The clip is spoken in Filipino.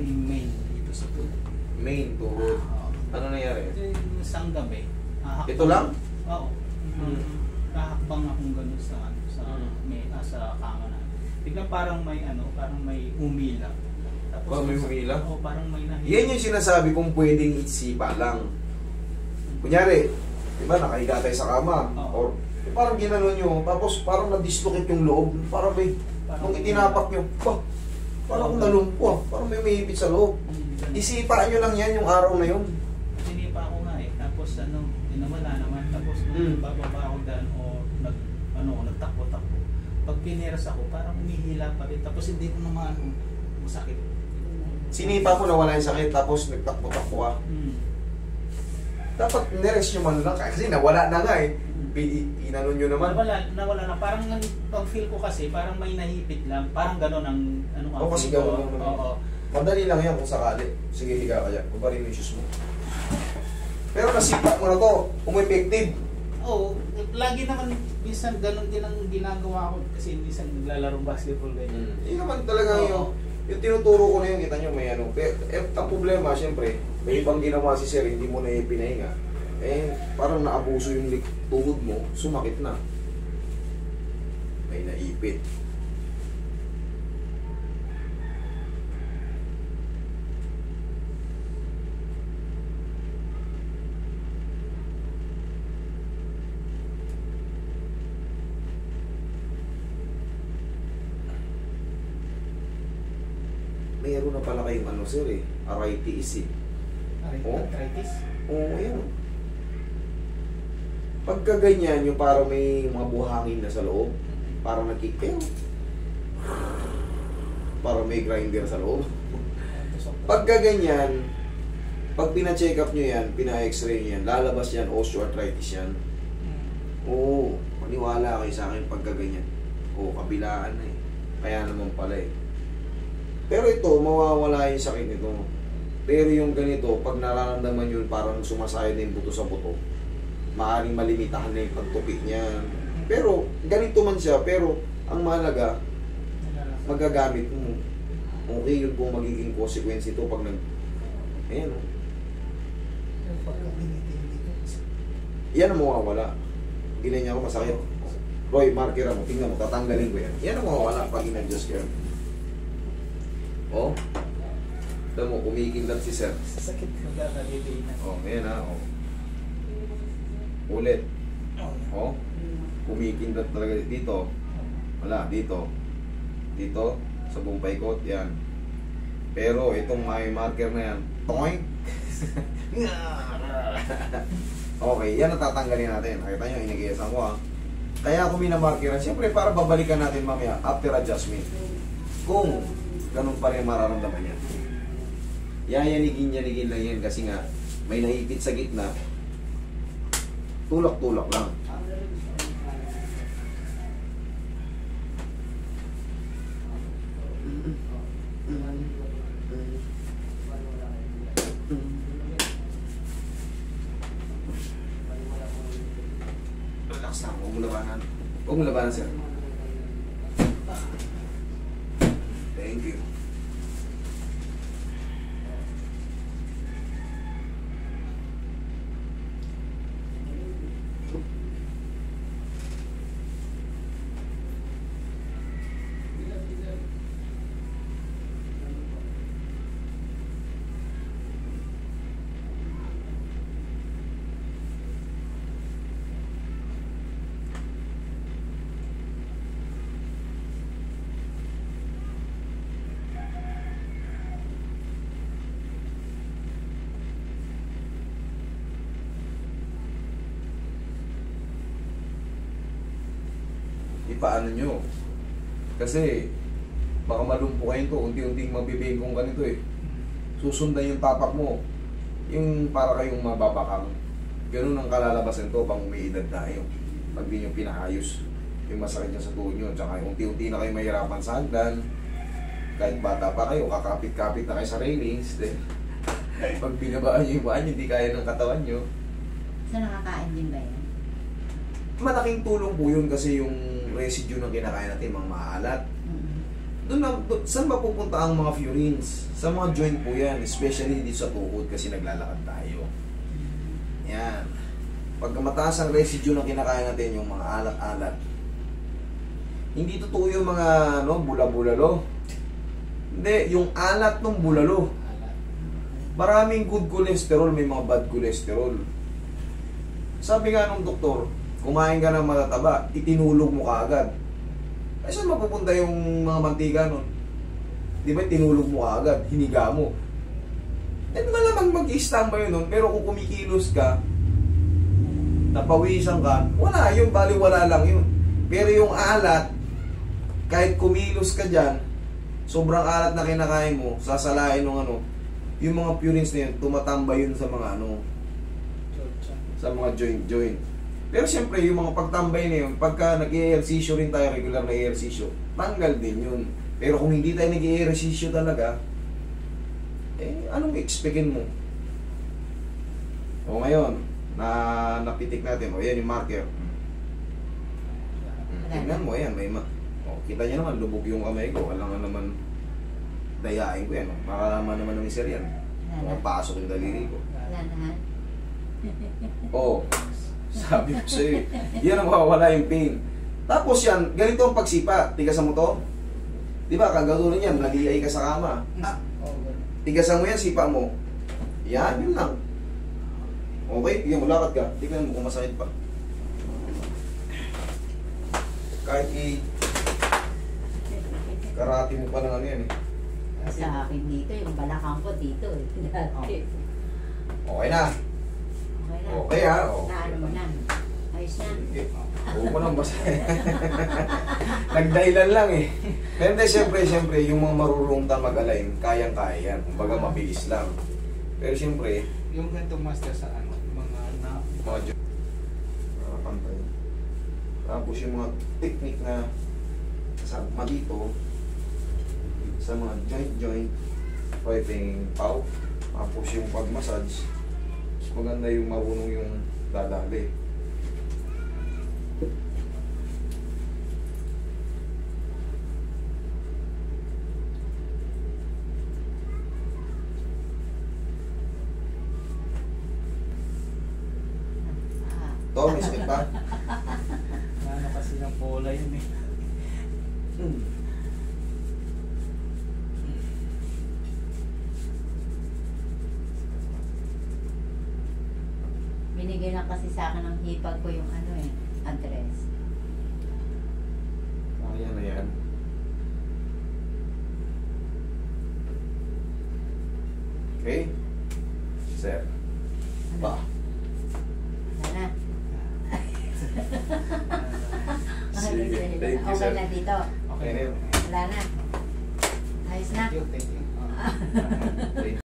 yung main dito sa tuhod. Main tuhod. Ano nangyari? Yung isang gabi. Ito lang? Oo. Kahakbang akong gano'n sa kama na. Biglang parang may umila. Tapos May humila? Oo, parang may nahihila. Yan yung sinasabi kong pwedeng itsipa lang. Kunyari, di ba nakahiga tayo sa kama? Or parang ginanon nyo, tapos parang na-dislocate yung loob. Parang may, nung itinapak nyo, parang nalumpo, parang may umihipit sa loob. Isipa nyo lang yan yung araw na yun. Sinipa ako nga eh. Tapos nawala naman. Tapos bababa ako dyan o nagtakbo-takbo. Pag pineras ako, parang umihila pa rin. Tapos hindi ko naman masakit. Sinipa ko nawala yung sakit, tapos nagtakbo-takbo ka. Dapat nirest nyo man lang, kasi nawala na nga eh. Inanon nyo naman. Nawala na. Parang pag-feel ko kasi, parang may nahipit lang. Parang gano'n ang Oo, kasi gano'n lang. Oo. Madali lang yan kung sakali. Sige, higa ka dyan. Kubarin mo yung shoes mo. Pero nasipa mo na to, umepective. Oo. Lagi naman, minsan gano'n din ang ginagawa ko. Kasi minsan naglalarong basketball ganyan. Yun naman talaga yung tinuturo ko na yun, kita nyo may ano. Pero ang problema, siyempre, may ibang ginawa si sir, hindi mo na ipinahinga. Eh, parang naabuso yung tuhod mo, sumakit na. May naipit. Mayroon na pala kayong ano sir eh, arthritis eh. Arthritis? Oo, yan. Pagka ganyan, yung parang may mga buhangin na sa loob, parang nagkikil. Parang may grinder sa loob. Pagka ganyan, pag pina-check up nyo yan, pina-x-ray nyo yan, lalabas yan, osteoarthritis yan. Oo, maniwala kayo sa akin pagka ganyan. Oo, kabilaan na eh. Kaya naman pala eh. Pero ito, mawawala yung sakit nito. Pero yung ganito, pag nararamdaman yun, parang sumasayad na yung buto sa buto. Maaaring malimitahan na yung pagtupik niya. Pero, ganito man siya, pero ang mahalaga, magagamit mo. Okay yun kung magiging consequence ito pag ayan o. Yan ang mawawala. Ginanya ko masakit. Roy, marker mo, tingnan mo, tatanggalin ko yan. Yan ang mawawala pag in-adjust ko yan. Oh. Ito mo, kumikindat si sir. Sakit magkakalitin na. Oh, ngayon ha. Oh. Ulit. Oh. Kumikindat talaga dito. Wala, dito. Dito, sa buong paikot, yan. Pero itong may marker na yan, toing! Okay, yan ang tatanggalin natin. Nakita nyo, inigiyasan ko ha. Kaya ako minamarkeran, siyempre para babalikan natin mamaya after adjustment. Kung ganun pa rin mararamdaman niya. Yayanigin lang yan kasi nga may naipit sa gitna. Tulak-tulak lang. Relax lang, huwag mo labanan. Huwag mo labanan, sir. Thank you. Paano nyo? Kasi baka malumpo kayo ito, unti-unting mabibengkong ka nito eh. Susundan yung tapak mo, yung para kayong mababakang. Ganun ang kalalabasan to pang may edad na kayo. Pag di nyo pinahayos yung masakit niya sa tuhod nyo, tsaka unti-unti na kayo mahirapan sa hagdan. Kahit bata pa kayo, kakapit-kapit na kayo sa railings. Pag binabaan nyo yung baan, hindi kaya ng katawan nyo. So nakakain din ba yan? Malaking tulong po yun kasi yung residue ng kinakain natin, mga maalat, Saan mapupunta ang mga furines? Sa mga joint po yan, especially dito sa tuhod kasi naglalakad tayo. Yan. Pagka mataas ang residue ng kinakain natin, yung mga alat-alat, hindi totoo yung mga bula-bulalo. Hindi, yung alat ng bulalo. Maraming good cholesterol, may mga bad cholesterol. Sabi nga nung doktor, kumain ka ng matataba, itinulog mo kaagad. Ay saan mapupunta yung mga mantika nun? Di ba tinulog mo kaagad, hiniga mo. Eh malamang mag-i-standby yun nun, pero kung kumikilos ka, napawisan ka, wala yun, baliwala lang yun. Pero yung alat, kahit kumilos ka dyan, sobrang alat na kinakain mo, sasalain ng yung mga purines na yun, tumatambay yun sa mga sa mga joint. Pero siyempre, yung mga pagtambay na yun, pagka nag-i-ehersisyo rin tayo, regular na ehersisyo, tanggal din yun. Pero kung hindi tayo nag-i-ehersisyo talaga, anong expectin mo? O ngayon, napitik natin, yan yung marker. Tingnan mo, yan, kita niyo naman, lubog yung kamay ko, alangan naman dayain ko yan. Makalaman naman ng miser yan. Pasok yung daliri ko. Sabi ko sa'yo, yan ang mawawala yung pain. Tapos yan, ganito ang pagsipa. Tigasan mo to. Di ba, kagatuloy yan, nag-iay ka sa kama. Tigasan mo yan, sipa mo. Yan, yun lang. Okay, tignan mo, lakad ka. Tignan mo kung masakit pa. Kahit karate mo pa ng yan Sa akin dito, yung balakang ko dito dati. Okay na. Okay na. Okay ha. Naano mo na. Ayos na. Huwag mo nang basahin. Nagdahilan lang Pero siyempre, yung mga marurong mag-align, kayang-kaya yan. Kumbaga mabilis lang. Pero siyempre, Yung ganitong master sa mga pantay. Tapos yung mga technique na kasama dito, sa mga joint, pwedeng pau. Tapos yung pag-massage, maganda yung marunong yung dadali. To, may sakit pa? kasi ng pola yun Binigay lang kasi sa akin ng hipag ko yung address. Kaya na yan. Okay? Sir. Ba? Wala na. Sige. Thank you, Okay sir. na dito. Okay na yun. Wala na. Ayos na. Thank you. Thank